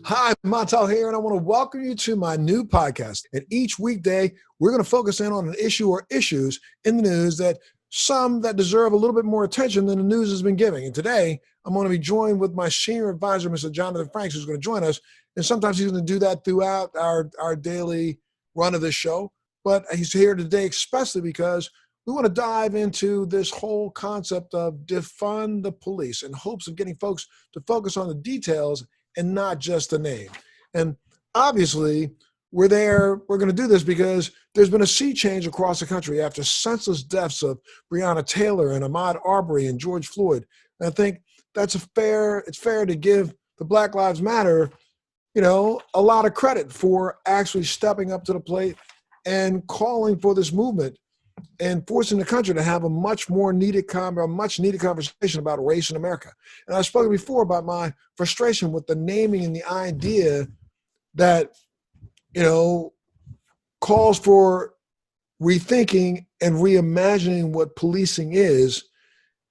Hi, Montel here, and I want to welcome you to my new podcast. And each weekday, we're going to focus in on an issue or issues in the news that deserve a little bit more attention than the news has been giving. And today, I'm going to be joined with my senior advisor, Mr. Jonathan Franks, who's going to join us. And sometimes he's going to do that throughout our daily run of this show. But he's here today especially because we want to dive into this whole concept of defund the police in hopes of getting folks to focus on the details and not just the name. And obviously, we're going to do this because there's been a sea change across the country after senseless deaths of Breonna Taylor and Ahmaud Arbery and George Floyd. And I think it's fair to give the Black Lives Matter, a lot of credit for actually stepping up to the plate and calling for this movement and forcing the country to have a much needed conversation about race in America. And I've spoken before about my frustration with the naming and the idea that, calls for rethinking and reimagining what policing is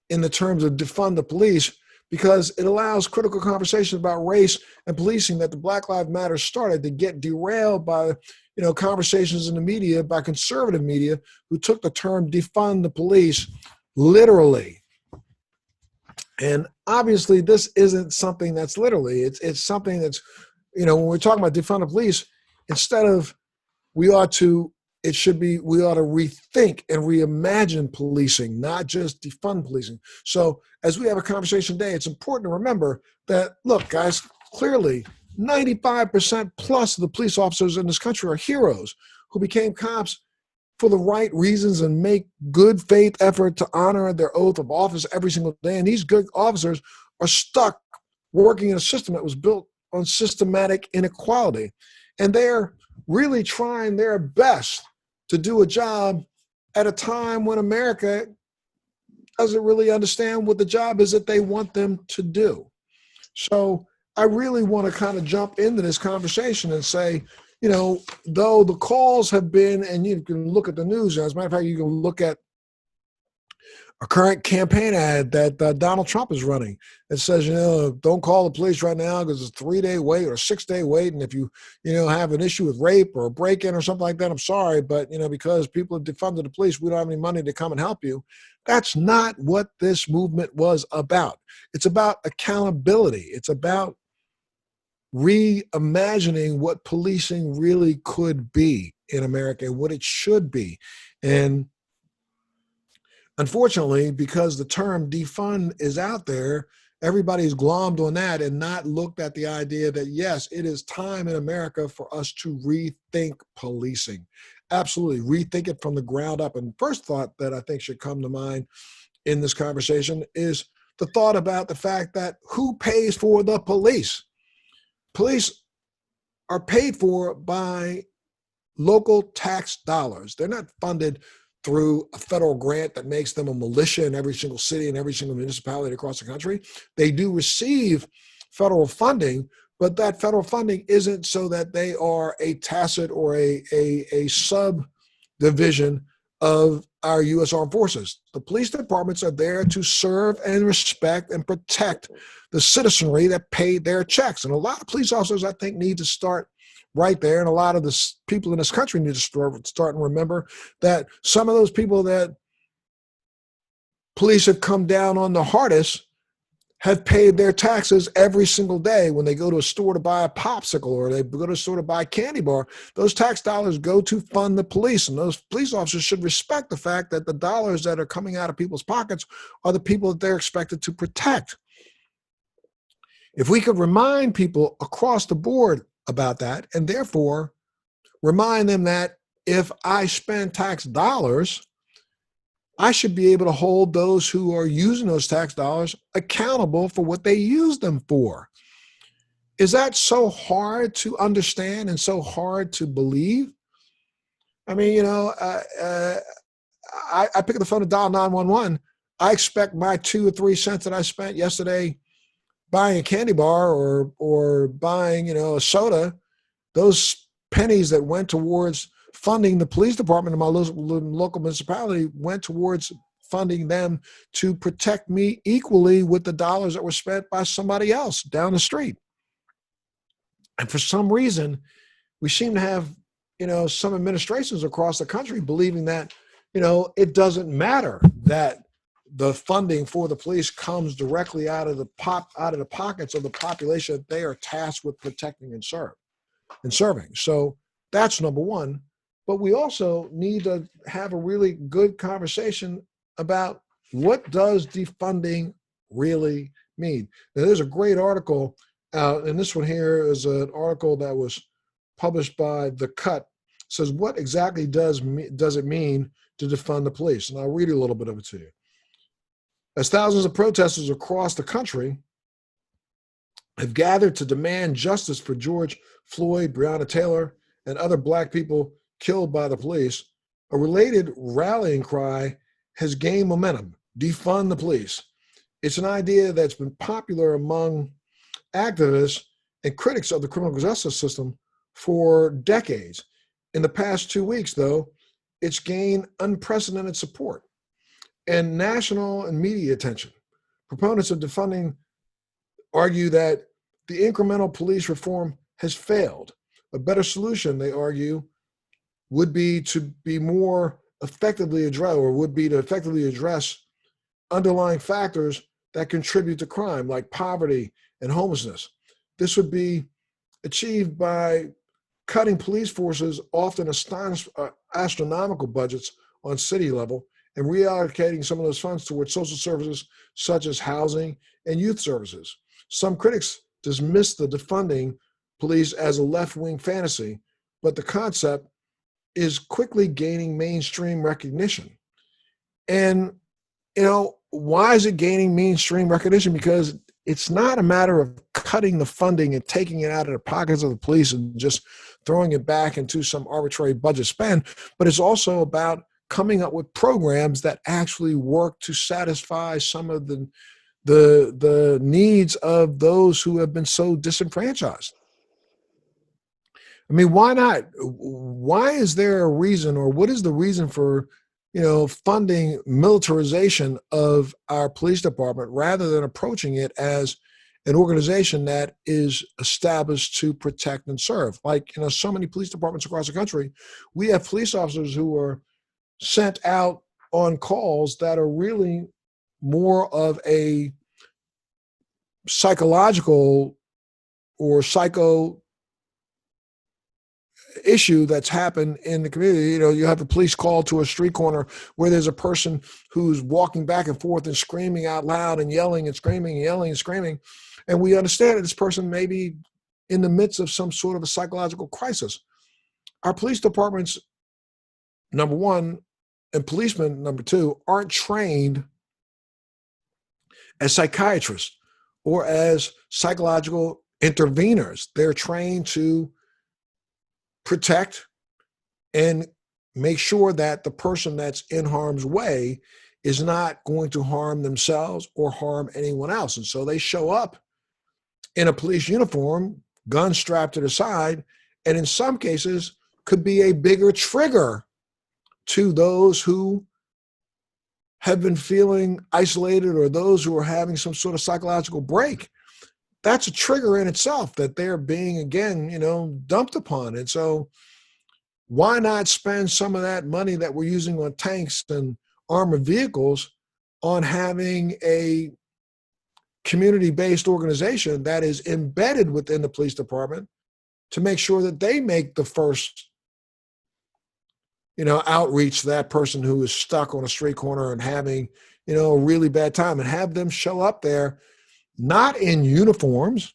in the terms of defund the police, because it allows critical conversations about race and policing that the Black Lives Matter started to get derailed by conversations in the media, by conservative media, who took the term defund the police literally. And obviously, this isn't something that's literally. It's something that's, when we're talking about defund the police, instead of we ought to rethink and reimagine policing, not just defund policing. So as we have a conversation today, it's important to remember that, look, guys, clearly 95% plus of the police officers in this country are heroes who became cops for the right reasons and make good faith effort to honor their oath of office every single day. And these good officers are stuck working in a system that was built on systematic inequality. And they're really trying their best to do a job at a time when America doesn't really understand what the job is that they want them to do. So I really want to kind of jump into this conversation and say, though the calls have been, and you can look at the news, as a matter of fact, you can look at a current campaign ad that Donald Trump is running. It says, don't call the police right now because it's a 3-day wait or a 6-day wait. And if you, have an issue with rape or a break-in or something like that, I'm sorry, but, because people have defunded the police, we don't have any money to come and help you. That's not what this movement was about. It's about accountability. It's about reimagining what policing really could be in America and what it should be. And unfortunately, because the term defund is out there, everybody's glommed on that and not looked at the idea that, yes, it is time in America for us to rethink policing. Absolutely, rethink it from the ground up. And first thought that I think should come to mind in this conversation is the thought about the fact that who pays for the police? Police are paid for by local tax dollars. They're not funded through a federal grant that makes them a militia in every single city and every single municipality across the country. They do receive federal funding, but that federal funding isn't so that they are a tacit or a subdivision of our U.S. Armed Forces. The police departments are there to serve and respect and protect the citizenry that paid their checks. And a lot of police officers, I think, need to start right there. And a lot of the people in this country need to start and remember that some of those people that police have come down on the hardest have paid their taxes every single day. When they go to a store to buy a popsicle or they go to a store to buy a candy bar, those tax dollars go to fund the police. And those police officers should respect the fact that the dollars that are coming out of people's pockets are the people that they're expected to protect. If we could remind people across the board about that, and therefore remind them that if I spend tax dollars, I should be able to hold those who are using those tax dollars accountable for what they use them for. Is that so hard to understand and so hard to believe? I mean, I pick up the phone to dial 911. I expect my 2 or 3 cents that I spent yesterday buying a candy bar or buying, a soda, those pennies that went towards funding the police department in my local municipality went towards funding them to protect me equally with the dollars that were spent by somebody else down the street. And for some reason, we seem to have, some administrations across the country believing that, it doesn't matter that the funding for the police comes directly out of the pockets of the population that they are tasked with protecting and serving. So that's number one. But we also need to have a really good conversation about what does defunding really mean. Now, there's a great article out, and this one here is an article that was published by The Cut. It says, what exactly does it mean to defund the police? And I'll read a little bit of it to you. As thousands of protesters across the country have gathered to demand justice for George Floyd, Breonna Taylor, and other Black people killed by the police, a related rallying cry has gained momentum: defund the police. It's an idea that's been popular among activists and critics of the criminal justice system for decades. In the past 2 weeks, though, it's gained unprecedented support and national and media attention. Proponents of defunding argue that the incremental police reform has failed. A better solution, they argue, would be to effectively address underlying factors that contribute to crime, like poverty and homelessness. This would be achieved by cutting police forces, often astronomical budgets on city level, and reallocating some of those funds towards social services such as housing and youth services. Some critics dismiss the defunding police as a left-wing fantasy, but the concept is quickly gaining mainstream recognition. And, why is it gaining mainstream recognition? Because it's not a matter of cutting the funding and taking it out of the pockets of the police and just throwing it back into some arbitrary budget spend, but it's also about coming up with programs that actually work to satisfy some of the needs of those who have been so disenfranchised. I mean, why not? Why is there a reason, or what is the reason for, funding militarization of our police department rather than approaching it as an organization that is established to protect and serve? Like, so many police departments across the country, we have police officers who are sent out on calls that are really more of a psychological or psycho issue that's happened in the community. You have a police call to a street corner where there's a person who's walking back and forth and screaming out loud and yelling and screaming and yelling and screaming. And we understand that this person may be in the midst of some sort of a psychological crisis. Our police departments, number one, and policemen, number two, aren't trained as psychiatrists or as psychological interveners. They're trained to protect and make sure that the person that's in harm's way is not going to harm themselves or harm anyone else. And so they show up in a police uniform, gun strapped to the side, and in some cases could be a bigger trigger to those who have been feeling isolated or those who are having some sort of psychological break. That's a trigger in itself that they're being, again, dumped upon. And so why not spend some of that money that we're using on tanks and armored vehicles on having a community-based organization that is embedded within the police department to make sure that they make the first, outreach to that person who is stuck on a street corner and having, a really bad time, and have them show up there, not in uniforms,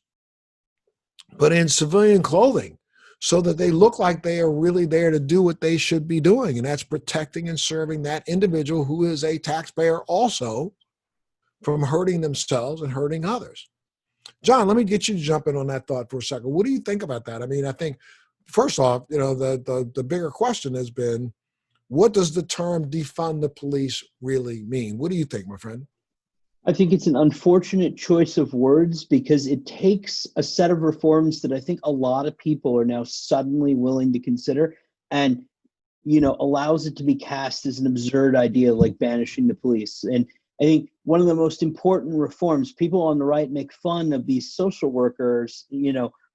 but in civilian clothing, so that they look like they are really there to do what they should be doing. And that's protecting and serving that individual who is a taxpayer also from hurting themselves and hurting others. John, let me get you to jump in on that thought for a second. What do you think about that? I mean, I think, first off, the bigger question has been, what does the term defund the police really mean? What do you think, my friend? I think it's an unfortunate choice of words because it takes a set of reforms that I think a lot of people are now suddenly willing to consider. And allows it to be cast as an absurd idea like banishing the police. And I think one of the most important reforms, people on the right make fun of these social workers,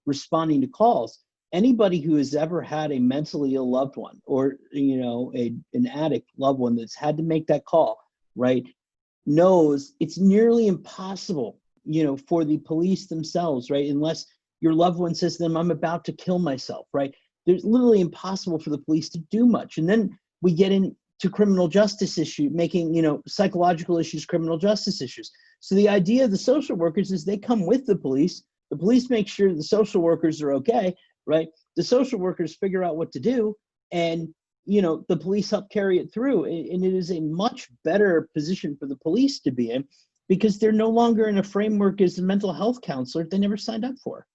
responding to calls. Anybody who has ever had a mentally ill loved one or, an addict loved one that's had to make that call, right, knows it's nearly impossible, for the police themselves, right, unless your loved one says to them, I'm about to kill myself, right? There's literally impossible for the police to do much. And then we get into criminal justice issue, making, psychological issues, criminal justice issues. So the idea of the social workers is they come with the police make sure the social workers are okay, right? The social workers figure out what to do, and, the police help carry it through. And it is a much better position for the police to be in because they're no longer in a framework as a mental health counselor they never signed up for.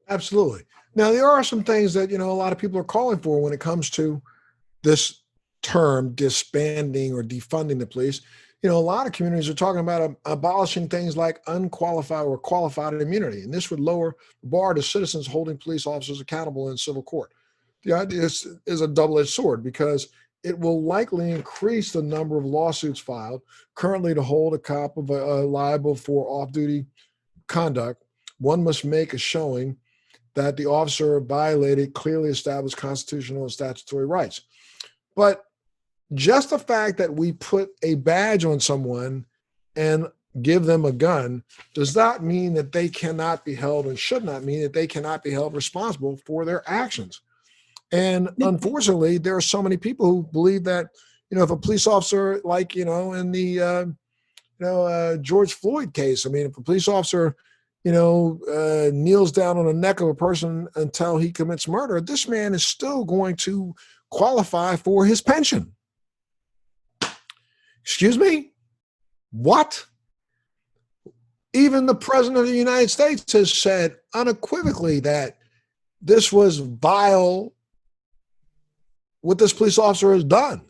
Absolutely. Now, there are some things that, a lot of people are calling for when it comes to this term disbanding or defunding the police. A lot of communities are talking about abolishing things like unqualified or qualified immunity. And this would lower the bar to citizens holding police officers accountable in civil court. The idea is a double-edged sword because it will likely increase the number of lawsuits filed currently to hold a cop liable for off-duty conduct. One must make a showing that the officer violated clearly established constitutional and statutory rights. But just the fact that we put a badge on someone and give them a gun does not mean that they cannot be held and should not mean that they cannot be held responsible for their actions. And unfortunately, there are so many people who believe that, if a police officer, like, in the, George Floyd case, if a police officer kneels down on the neck of a person until he commits murder, this man is still going to qualify for his pension. Excuse me? What? Even the president of the United States has said unequivocally that this was vile what this police officer has done.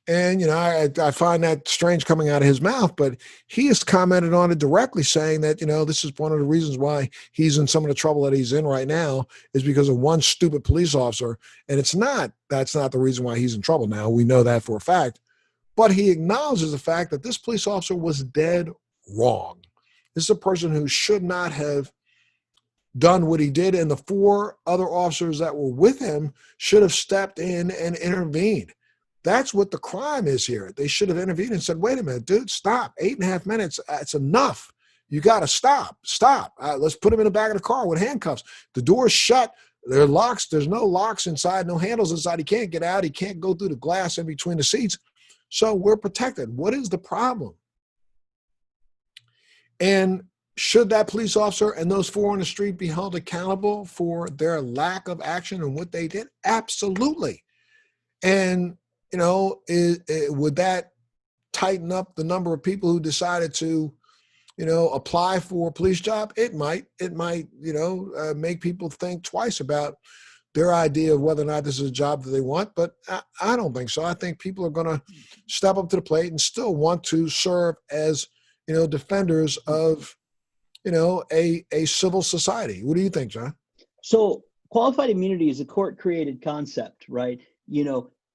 And, I find that strange coming out of his mouth, but he has commented on it directly saying that, this is one of the reasons why he's in some of the trouble that he's in right now is because of one stupid police officer. And that's not the reason why he's in trouble now. We know that for a fact, but he acknowledges the fact that this police officer was dead wrong. This is a person who should not have done what he did. And the 4 other officers that were with him should have stepped in and intervened. That's what the crime is here. They should have intervened and said, wait a minute, dude, stop. 8.5 minutes. It's enough. You got to stop. Let's put him in the back of the car with handcuffs. The door's shut. There are locks. There's no locks inside, no handles inside. He can't get out. He can't go through the glass in between the seats. So we're protected. What is the problem? And should that police officer and those 4 on the street be held accountable for their lack of action and what they did? Absolutely. And would that tighten up the number of people who decided to, apply for a police job? It might, make people think twice about their idea of whether or not this is a job that they want. But I don't think so. I think people are going to step up to the plate and still want to serve as, defenders of, a civil society. What do you think, John? So qualified immunity is a court-created concept, right?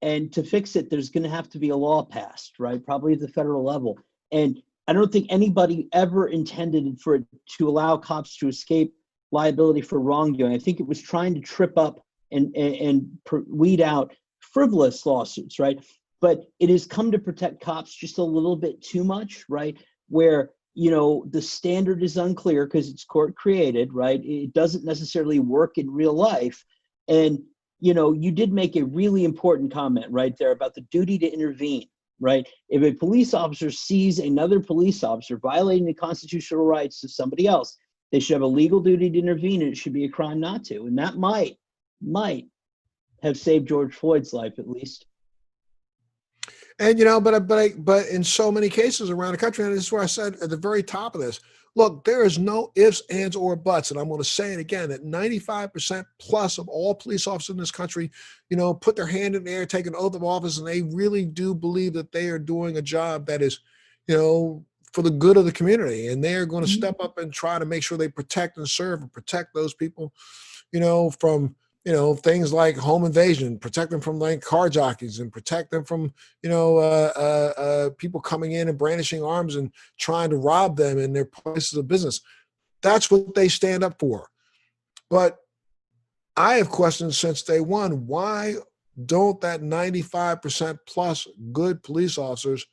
And to fix it, there's going to have to be a law passed, right? Probably at the federal level. And I don't think anybody ever intended for it to allow cops to escape liability for wrongdoing. I think it was trying to trip up and weed out frivolous lawsuits, right? But it has come to protect cops just a little bit too much, right? Where, the standard is unclear because it's court created, right? It doesn't necessarily work in real life. And you did make a really important comment right there about the duty to intervene, right? If a police officer sees another police officer violating the constitutional rights of somebody else, they should have a legal duty to intervene, and it should be a crime not to. And that might have saved George Floyd's life, at least. And, but in so many cases around the country, and this is what I said at the very top of this, look, there is no ifs, ands, or buts. And I'm going to say it again, that 95% plus of all police officers in this country, put their hand in the air, take an oath of office, and they really do believe that they are doing a job that is, for the good of the community. And they are going to step up and try to make sure they protect and serve and protect those people, from, things like home invasion, protect them from like carjackings, and protect them from, people coming in and brandishing arms and trying to rob them in their places of business. That's what they stand up for. But I have questioned since day one, why don't that 95% plus good police officers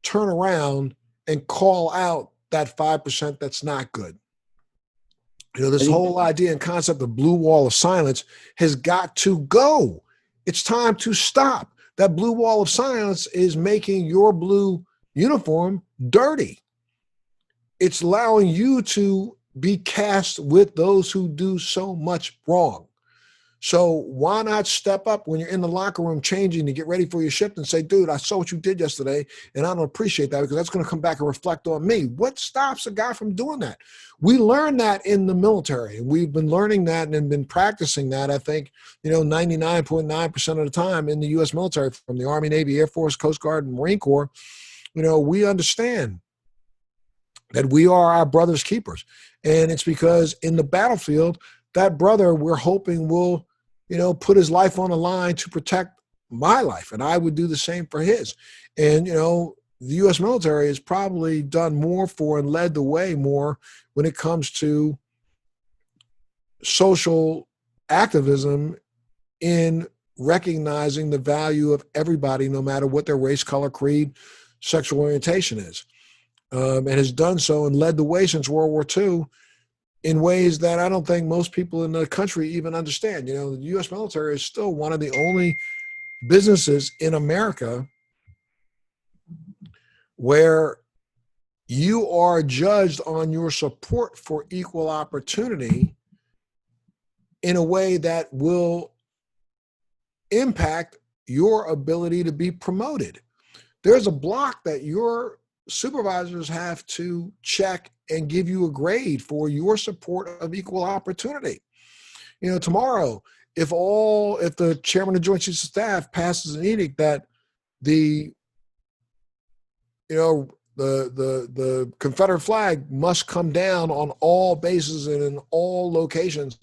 turn around and call out that 5% that's not good? I This think whole idea and concept of blue wall of silence has got to go. It's time to stop. That blue wall of silence is making your blue uniform dirty. It's allowing you to be cast with those who do so much wrong. So why not step up when you're in the locker room changing to get ready for your shift and say, dude, I saw what you did yesterday, and I don't appreciate that because that's going to come back and reflect on me. What stops a guy from doing that? We learned that in the military. We've been learning that and been practicing that, I think, 99.9% of the time in the U.S. military, from the Army, Navy, Air Force, Coast Guard, and Marine Corps. We understand that we are our brother's keepers. And it's because in the battlefield, that brother, we're hoping will, put his life on the line to protect my life. And I would do the same for his. And, the U.S. military has probably done more for and led the way more when it comes to social activism in recognizing the value of everybody, no matter what their race, color, creed, sexual orientation is. And has done so and led the way since World War II in ways that I don't think most people in the country even understand. The U.S. military is still one of the only businesses in America where you are judged on your support for equal opportunity in a way that will impact your ability to be promoted. There's a block that your supervisors have to check and give you a grade for your support of equal opportunity. Tomorrow, if the chairman of Joint Chiefs of Staff passes an edict that the Confederate flag must come down on all bases and in all locations,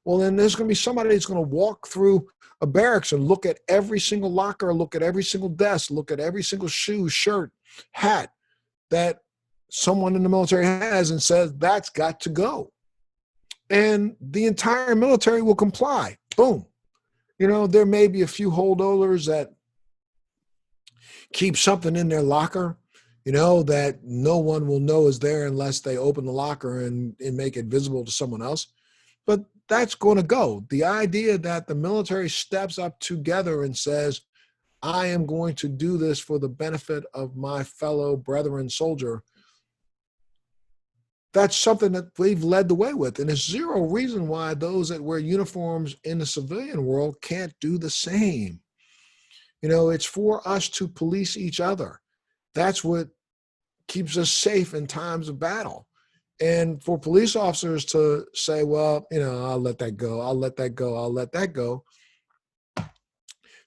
well, then there's going to be somebody that's going to walk through a barracks and look at every single locker, look at every single desk, look at every single shoe, shirt, hat that someone in the military has and says that's got to go. And the entire military will comply. Boom. There may be a few holdovers that keep something in their locker, that no one will know is there unless they open the locker and make it visible to someone else. But that's going to go. The idea that the military steps up together and says, I am going to do this for the benefit of my fellow brethren soldier, that's something that we've led the way with. And there's zero reason why those that wear uniforms in the civilian world can't do the same. It's for us to police each other. That's what keeps us safe in times of battle. And for police officers to say, well, I'll let that go. I'll let that go. I'll let that go.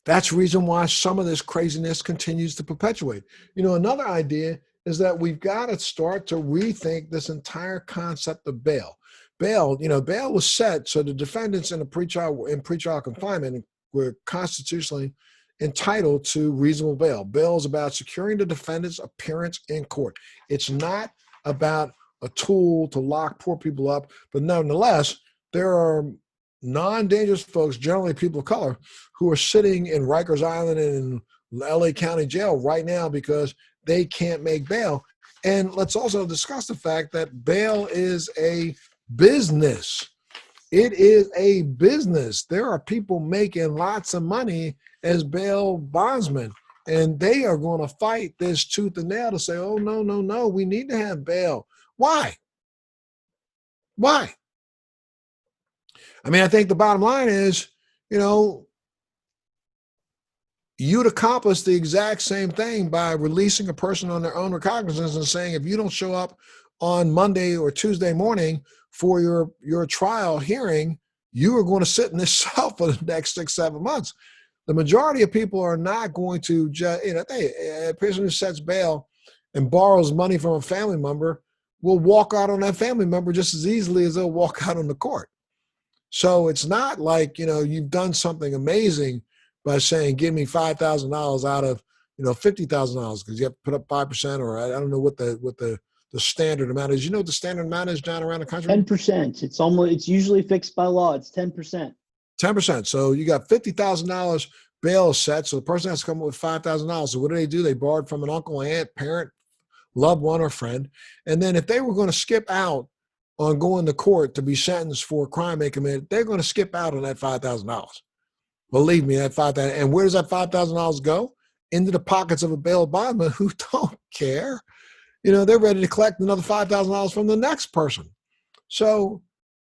That's the reason why some of this craziness continues to perpetuate. Another idea is that we've got to start to rethink this entire concept of bail. Bail was set so the defendants in pretrial confinement were constitutionally entitled to reasonable bail. Bail is about securing the defendant's appearance in court. It's not about a tool to lock poor people up, but nonetheless, there are non-dangerous folks, generally people of color, who are sitting in Rikers Island and in LA County Jail right now because they can't make bail. And let's also discuss the fact that bail is a business. It is a business. There are people making lots of money as bail bondsmen, and they are going to fight this tooth and nail to say, oh, no, we need to have bail. Why? I think the bottom line is, you'd accomplish the exact same thing by releasing a person on their own recognizance and saying, if you don't show up on Monday or Tuesday morning for your trial hearing, you are going to sit in this cell for the next 6-7 months. The majority of people are not going to a person who sets bail and borrows money from a family member will walk out on that family member just as easily as they'll walk out on the court. So it's not like, you've done something amazing by saying, give me $5,000 out of, $50,000, because you have to put up 5%, or I don't know what the standard amount is. You know what the standard amount is, John, around the country? 10%. It's usually fixed by law. It's 10%. 10%. So you got $50,000 bail set. So the person has to come up with $5,000. So what do? They borrowed from an uncle, aunt, parent, loved one, or friend. And then if they were going to skip out on going to court to be sentenced for a crime they committed, they're going to skip out on that $5,000. Believe me, that $5,000. And where does that $5,000 go? Into the pockets of a bail bondsman who don't care. They're ready to collect another $5,000 from the next person. So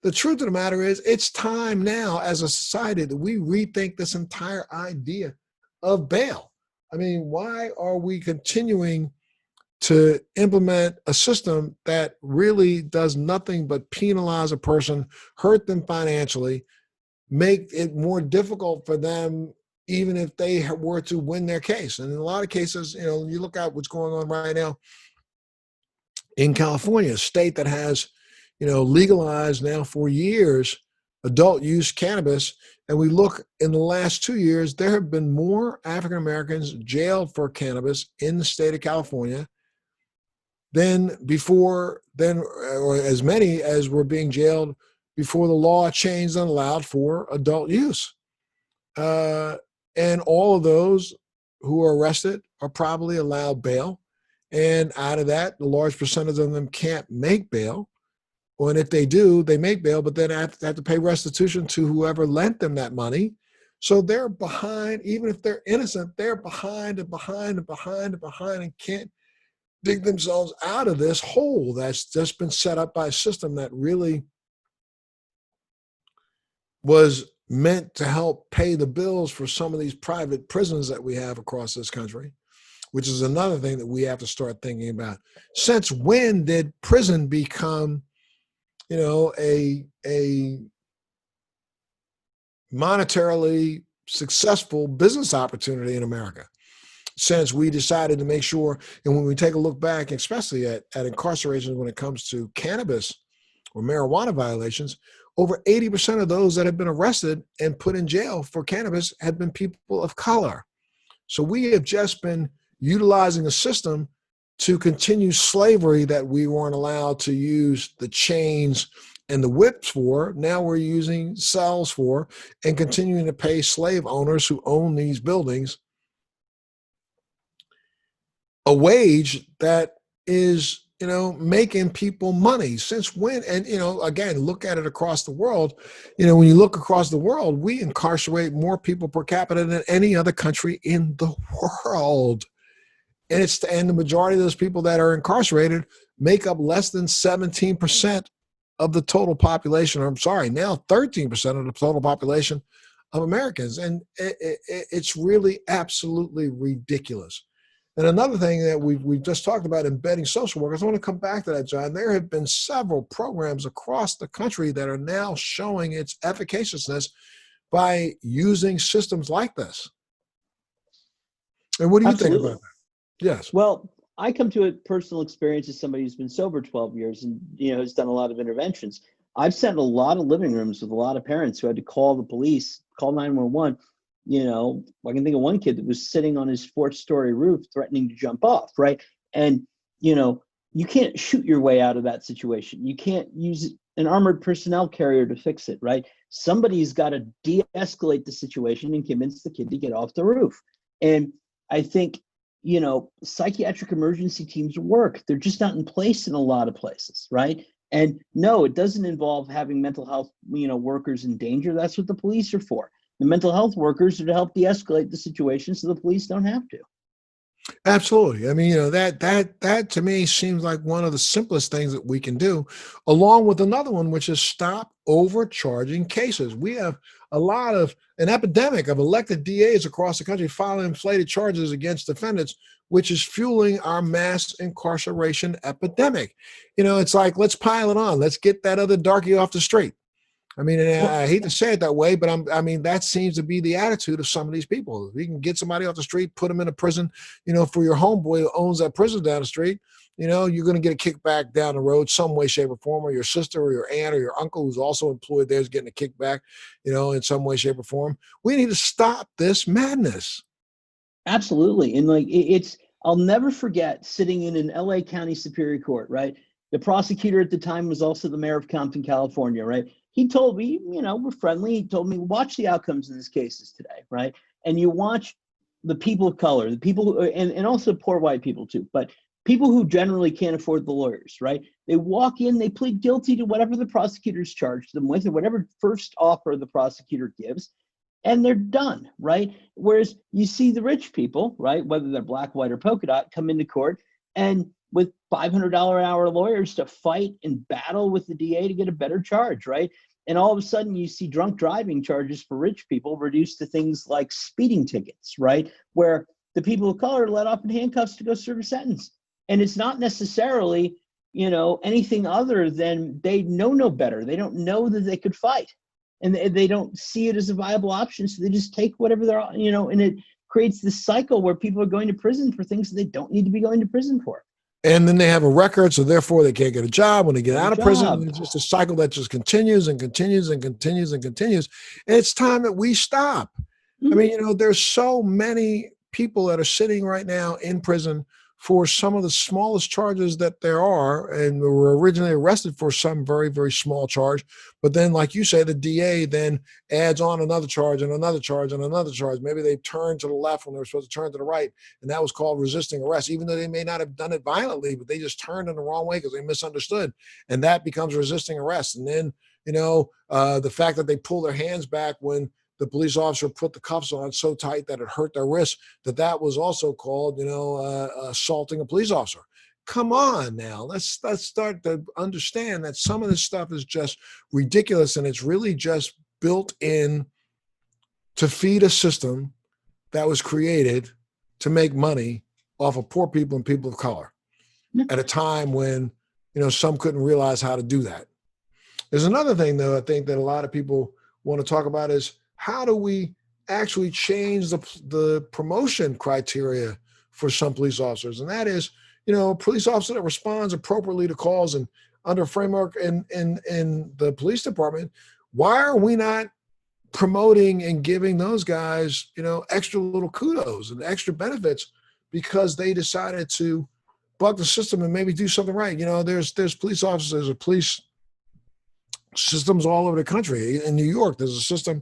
the truth of the matter is, it's time now as a society that we rethink this entire idea of bail. I mean, why are we continuing to implement a system that really does nothing but penalize a person, hurt them financially, make it more difficult for them, even if they were to win their case? And in a lot of cases, you look at what's going on right now in California, a state that has, legalized now for years adult use cannabis. And we look in the last 2 years, there have been more African Americans jailed for cannabis in the state of California than before, or as many as were being jailed before the law changed and allowed for adult use. And all of those who are arrested are probably allowed bail. And out of that, the large percentage of them can't make bail. And if they do, they make bail, but then have to pay restitution to whoever lent them that money. So they're behind, even if they're innocent, they're behind and behind and behind and behind, and can't dig themselves out of this hole that's just been set up by a system that really was meant to help pay the bills for some of these private prisons that we have across this country, which is another thing that we have to start thinking about. Since when did prison become, a monetarily successful business opportunity in America? Since we decided to make sure, and when we take a look back, especially at incarceration when it comes to cannabis or marijuana violations, over 80% of those that have been arrested and put in jail for cannabis have been people of color. So we have just been utilizing a system to continue slavery that we weren't allowed to use the chains and the whips for. Now we're using cells for, and continuing to pay slave owners who own these buildings a wage that is, making people money. Since when? And, again, look at it across the world. When you look across the world, we incarcerate more people per capita than any other country in the world. And the majority of those people that are incarcerated make up less than 17% of the total population. Or I'm sorry, now 13% of the total population of Americans. And it's really absolutely ridiculous. And another thing that we've just talked about, embedding social workers, I want to come back to that, John. There have been several programs across the country that are now showing its efficaciousness by using systems like this. And what do you think about that? Yes. Well, I come to a personal experience as somebody who's been sober 12 years and, has done a lot of interventions. I've sat in a lot of living rooms with a lot of parents who had to call the police, call 911. I can think of one kid that was sitting on his 4th-story roof threatening to jump off, right? And, you can't shoot your way out of that situation. You can't use an armored personnel carrier to fix it, right? Somebody's got to de-escalate the situation and convince the kid to get off the roof. And I think, psychiatric emergency teams work. They're just not in place in a lot of places, right? And no, it doesn't involve having mental health, workers in danger. That's what the police are for. The mental health workers are to help de-escalate the situation so the police don't have to. Absolutely. I mean, that to me seems like one of the simplest things that we can do, along with another one, which is stop overcharging cases. We have an epidemic of elected DAs across the country filing inflated charges against defendants, which is fueling our mass incarceration epidemic. It's like, let's pile it on. Let's get that other darkie off the street. I mean, and I hate to say it that way, but I mean, that seems to be the attitude of some of these people. If you can get somebody off the street, put them in a prison, for your homeboy who owns that prison down the street, you're going to get a kickback down the road, some way, shape, or form, or your sister or your aunt or your uncle who's also employed there is getting a kickback, in some way, shape, or form. We need to stop this madness. Absolutely. And like I'll never forget sitting in an LA County Superior Court, right? The prosecutor at the time was also the mayor of Compton, California, right? He told me, we're friendly. He told me, watch the outcomes in these cases today, right? And you watch the people of color, the people who, and also poor white people too, but people who generally can't afford the lawyers, right? They walk in, they plead guilty to whatever the prosecutors charged them with or whatever first offer the prosecutor gives, and they're done, right? Whereas you see the rich people, right, whether they're black, white, or polka dot, come into court and with $500 an hour lawyers to fight and battle with the DA to get a better charge, right? And all of a sudden you see drunk driving charges for rich people reduced to things like speeding tickets, right? Where the people of color are let off in handcuffs to go serve a sentence. And it's not necessarily, anything other than they know no better. They don't know that they could fight. And they don't see it as a viable option, so they just take whatever they're, and it creates this cycle where people are going to prison for things that they don't need to be going to prison for. And then they have a record, so therefore they can't get a job when they get out of prison. It's just a cycle that just continues and continues and continues and continues. And it's time that we stop. Mm-hmm. I mean, there's so many people that are sitting right now in prison for some of the smallest charges that there are, and were originally arrested for some very, very small charge. But then, like you say, the DA then adds on another charge and another charge and another charge. Maybe they turned to the left when they were supposed to turn to the right, and that was called resisting arrest, even though they may not have done it violently, but they just turned in the wrong way because they misunderstood, and that becomes resisting arrest. And then, the fact that they pull their hands back when the police officer put the cuffs on so tight that it hurt their wrist, that was also called, assaulting a police officer. Come on now, let's start to understand that some of this stuff is just ridiculous, and it's really just built in to feed a system that was created to make money off of poor people and people of color at a time when, some couldn't realize how to do that. There's another thing, though, I think that a lot of people want to talk about is, how do we actually change the promotion criteria for some police officers? And that is, a police officer that responds appropriately to calls and under a framework in the police department, why are we not promoting and giving those guys, extra little kudos and extra benefits because they decided to buck the system and maybe do something right? There's police officers or police systems all over the country. In New York, there's a system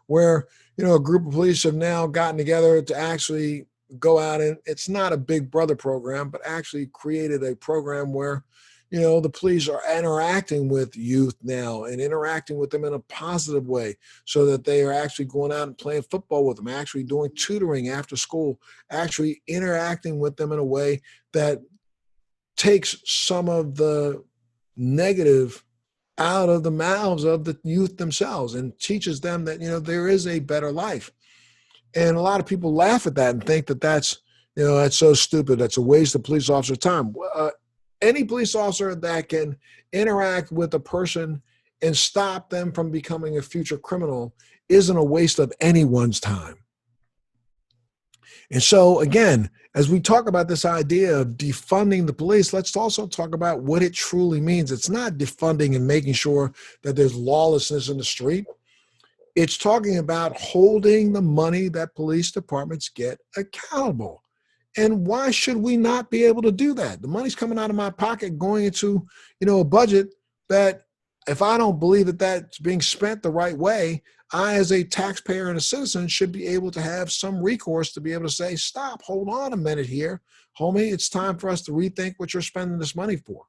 where, a group of police have now gotten together to actually go out, and it's not a big brother program, but actually created a program where, the police are interacting with youth now and interacting with them in a positive way, so that they are actually going out and playing football with them, actually doing tutoring after school, actually interacting with them in a way that takes some of the negative out of the mouths of the youth themselves and teaches them that, there is a better life. And a lot of people laugh at that and think that that's so stupid. That's a waste of police officer time. Any police officer that can interact with a person and stop them from becoming a future criminal isn't a waste of anyone's time. And so, again, as we talk about this idea of defunding the police, let's also talk about what it truly means. It's not defunding and making sure that there's lawlessness in the street. It's talking about holding the money that police departments get accountable. And why should we not be able to do that? The money's coming out of my pocket going into, a budget that, if I don't believe that that's being spent the right way, I, as a taxpayer and a citizen, should be able to have some recourse to be able to say, stop, hold on a minute here, homie, it's time for us to rethink what you're spending this money for.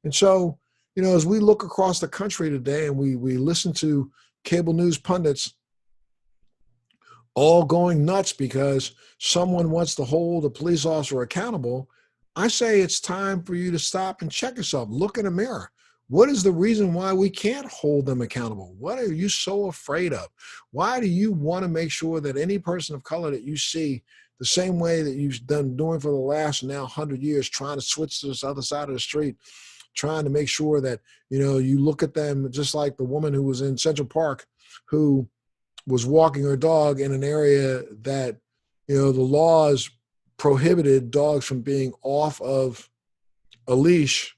And so, as we look across the country today and we listen to cable news pundits all going nuts because someone wants to hold a police officer accountable, I say it's time for you to stop and check yourself. Look in a mirror. What is the reason why we can't hold them accountable? What are you so afraid of? Why do you want to make sure that any person of color that you see, the same way that you've done doing for the last now 100 years, trying to switch to this other side of the street, trying to make sure that, you look at them just like the woman who was in Central Park who was walking her dog in an area that, the laws prohibited dogs from being off of a leash.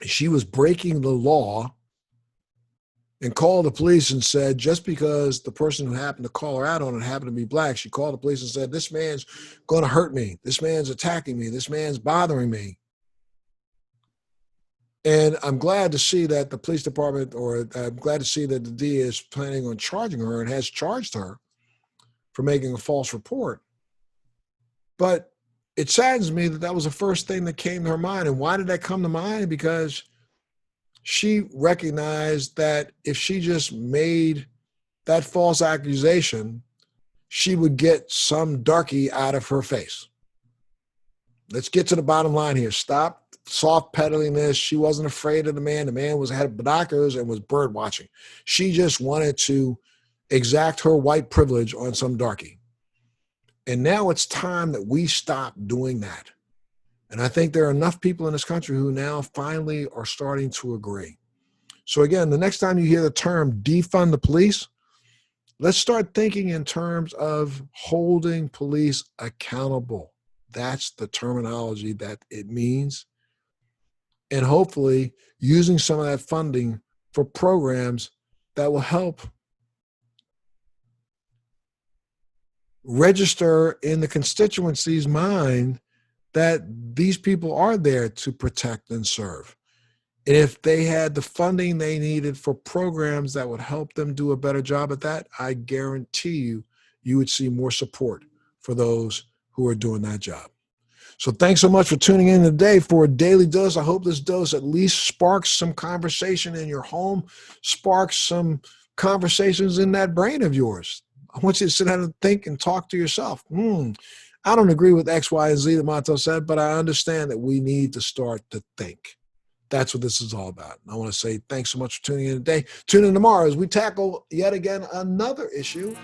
She was breaking the law and called the police and said, just because the person who happened to call her out on it happened to be black, she called the police and said, this man's going to hurt me. This man's attacking me. This man's bothering me. And I'm glad to see that the police department, or I'm glad to see that the DA is planning on charging her and has charged her for making a false report. But it saddens me that that was the first thing that came to her mind. And why did that come to mind? Because she recognized that if she just made that false accusation, she would get some darky out of her face. Let's get to the bottom line here. Stop soft pedaling this. She wasn't afraid of the man. The man had binoculars and was bird watching. She just wanted to exact her white privilege on some darky. And now it's time that we stop doing that. And I think there are enough people in this country who now finally are starting to agree. So again, the next time you hear the term defund the police, let's start thinking in terms of holding police accountable. That's the terminology that it means. And hopefully using some of that funding for programs that will help register in the constituency's mind that these people are there to protect and serve. And if they had the funding they needed for programs that would help them do a better job at that, I guarantee you would see more support for those who are doing that job. So thanks so much for tuning in today for a daily dose. I hope this dose at least sparks some conversation in your home, sparks some conversations in that brain of yours. I want you to sit down and think and talk to yourself. I don't agree with X, Y, and Z that Montel said, but I understand that we need to start to think. That's what this is all about. I want to say thanks so much for tuning in today. Tune in tomorrow as we tackle yet again another issue.